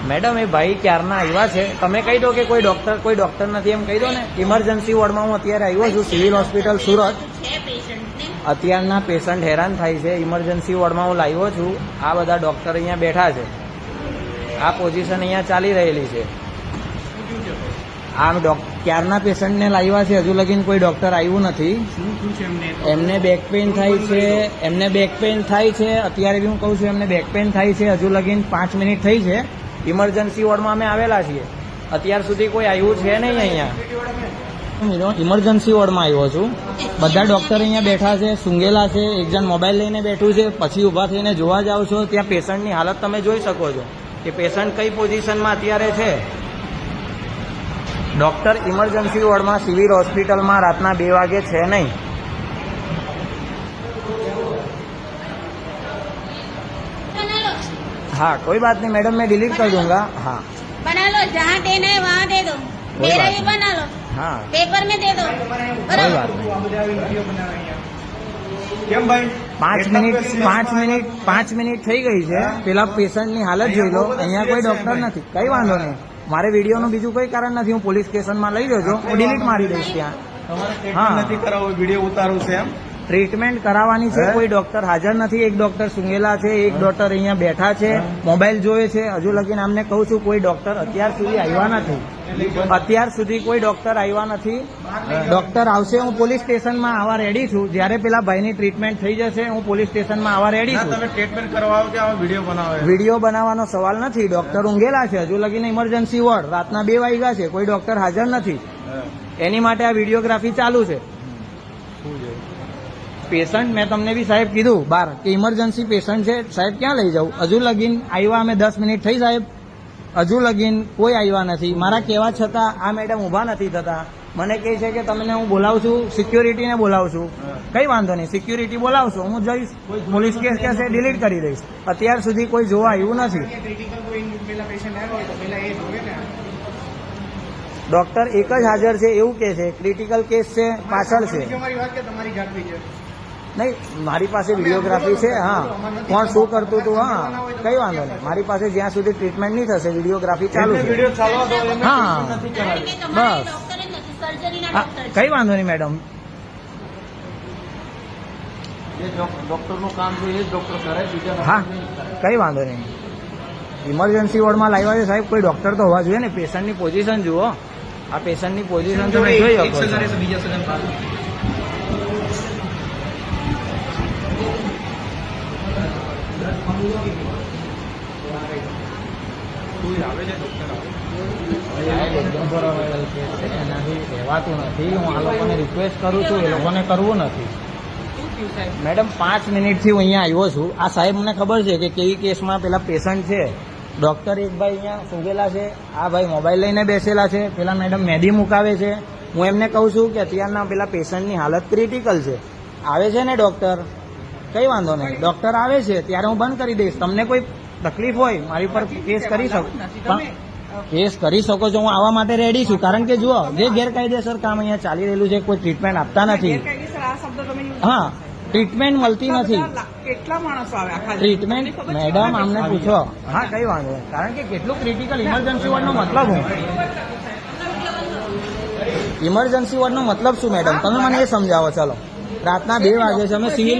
Madam એ ભાઈ ક્યારના આવ્યા છે, તમે કહી દો કે કોઈ ડોક્ટર નથી એમ કહી દો ને. ઇમરજન્સી વોર્ડમાં હું અત્યારે આવ્યો છું, સિવિલ હોસ્પિટલ સુરત. અત્યારના પેશન્ટ હેરાન થાય છે, ઇમરજન્સી વોર્ડમાં હું લાવ્યો છું. આ બધા ડોક્ટર અહીંયા બેઠા છે, આ પોઝિશન અહીંયા ચાલી રહેલી છે. આમ ક્યારના પેશન્ટને લાવ્યા છે, હજુ લગીન કોઈ ડોક્ટર આવ્યું નથી. એમને બેક પેઇન થાય છે, અત્યારે બી હું કહું છું એમને બેક પેઇન થાય છે. હજુ લગીન 5 મિનિટ થઈ છે. ઇમરજન્સી વોર્ડમાં અમે આવેલા છીએ, અત્યાર સુધી કોઈ આવ્યું છે નહીં અહીંયા. ઇમરજન્સી વોર્ડમાં આવ્યો છું, બધા ડોક્ટર અહીંયા બેઠા છે, સૂંઘેલા છે. એક જણ મોબાઈલ લઈને બેઠું છે, પછી ઊભા થઈને જોવા જાવ છો. ત્યાં પેશન્ટની હાલત તમે જોઈ શકો છો કે પેશન્ટ કઈ પોઝિશનમાં અત્યારે છે. ડોક્ટર ઇમરજન્સી વોર્ડમાં સિવિલ હોસ્પિટલમાં રાતના 2 વાગે છે નહીં. हाँ कोई बात नहीं मैडम, मैं डिलीट कर दूंगा. हाँ बना लो, जहाँ देना है वहाँ दे दो. मेरा भी बना लो. हाँ पेपर में दे दो. कोई बात नहीं. 5 મિનિટ થઈ ગઈ છે. પેલા પેશન્ટની હાલત જોઈ લો. અહીંયા કોઈ ડોક્ટર નથી, કઈ વાંધો નહીં. મારે વિડીયોનું બીજું કોઈ કારણ નથી. હું પોલીસ સ્ટેશનમાં લઈ જજો, હું ડિલીટ મારી દઈશ ત્યાં. હા નથી કરાવો, વિડીયો ઉતારું છે એમ. ટ્રીટમેન્ટ કરાવવાની છે, કોઈ ડોક્ટર હાજર નથી. એક ડોક્ટર સૂંઘેલા છે, એક ડોક્ટર અહીંયા બેઠા છે, મોબાઈલ જોવે છે. હજુ લગીને અમને કહું છું કોઈ ડોક્ટર અત્યાર સુધી આવ્યા નથી. ડોક્ટર આવશે, હું પોલીસ સ્ટેશનમાં આવવા રેડી છું. જ્યારે પેલા ભાઈની ટ્રીટમેન્ટ થઈ જશે, હું પોલીસ સ્ટેશનમાં આવવા રેડી છું. તમે ટ્રીટમેન્ટ કરવા આવો કે વિડીયો બનાવો? વિડીયો બનાવવાનો સવાલ નથી. ડોક્ટર ઊંઘેલા છે, હજુ લગીને ઇમરજન્સી વોર્ડ રાતના 2 વાગ્યા છે, કોઈ ડોક્ટર હાજર નથી. એની માટે આ વિડીયોગ્રાફી ચાલુ છે. પેશન્ટ મેં તમને બી સાહેબ કીધું બાર કે ઇમરજન્સી પેશન્ટ છે સાહેબ, ક્યાં લઈ જાઉં? હજુ લગીન આવ્યા અમે 10 મિનિટ થઈ સાહેબ, હજુ લગીન કોઈ આવ્યા નથી. મારા કહેવા છતાં આ મેડમ ઊભા નથી થતા. મને કહે છે કે તમને હું બોલાવું છું, સિક્યોરિટીને બોલાવું છું. કઈ વાંધો નહીં, સિક્યોરિટી બોલાવશો, હું જઈશ. પોલીસ કેસ કહેશે ડિલીટ કરી દઈશ. અત્યાર સુધી કોઈ જોવા આવ્યું નથી. ડોક્ટર એક જ હાજર છે એવું કે છે. ક્રિટિકલ કેસ છે, પાછળ છે. નહીં, મારી પાસે વિડીયોગ્રાફી છે. હા, કોણ શું કરતું હતું. હા કઈ વાંધો નહીં, મારી પાસે જ્યાં સુધી ટ્રીટમેન્ટ નહીં થશે વિડીયોગ્રાફી ચાલુ છે. હા બસ, કઈ વાંધો નહીં મેડમ. ડોક્ટરનું કામ છે એ જ ડોક્ટર કરે. હા કઈ વાંધો નહીં. ઇમરજન્સી વોર્ડમાં લાવ્યા છે સાહેબ, કોઈ ડોક્ટર તો હોવા જોઈએ ને. પેશન્ટની પોઝિશન જુઓ, આ પેશન્ટની પોઝિશન તમે જોઈ શકો છો. એનાથી કહેવાતું નથી. હું આ લોકોને રિક્વેસ્ટ કરું છું, એ લોકોને કરવું નથી. મેડમ 5 મિનિટથી હું અહીંયા આવ્યો છું. આ સાહેબ મને ખબર છે કે કેવી કેસમાં પેલા પેશન્ટ છે. ડોક્ટર એક ભાઈ અહીંયા સૂંઘેલા છે, આ ભાઈ મોબાઈલ લઈને બેસેલા છે, પેલા મેડમ મેદી મુકાવે છે. હું એમને કહું છું કે અત્યારના પેલા પેશન્ટની હાલત ક્રિટિકલ છે. આવે છે ને ડોક્ટર, કઈ વાંધો નહીં. ડોક્ટર આવે છે ત્યારે હું બંધ કરી દઈશ. તમને કોઈ તકલીફ હોય મારી પર કેસ કરી શકો, કેસ કરી શકો છો. હું આવવા માટે રેડી છું. કારણ કે જુઓ, જે ગેરકાયદેસર કામ અહીંયા ચાલી રહેલું છે, કોઈ ટ્રીટમેન્ટ આપતા નથી. હા, ટ્રીટમેન્ટ મળતી નથી. કેટલા માણસો આવે ટ્રીટમેન્ટ મેડમ અમને પૂછો. હા કઈ વાંધો નહીં. કારણ કે કેટલું ક્રિટિકલ ઇમરજન્સી વોર્ડનો મતલબ હું ઇમરજન્સી વોર્ડનો મતલબ શું મેડમ, તમે મને એ સમજાવો. ચલો, રાતના 2 વાગે છે, અમે સિવિલ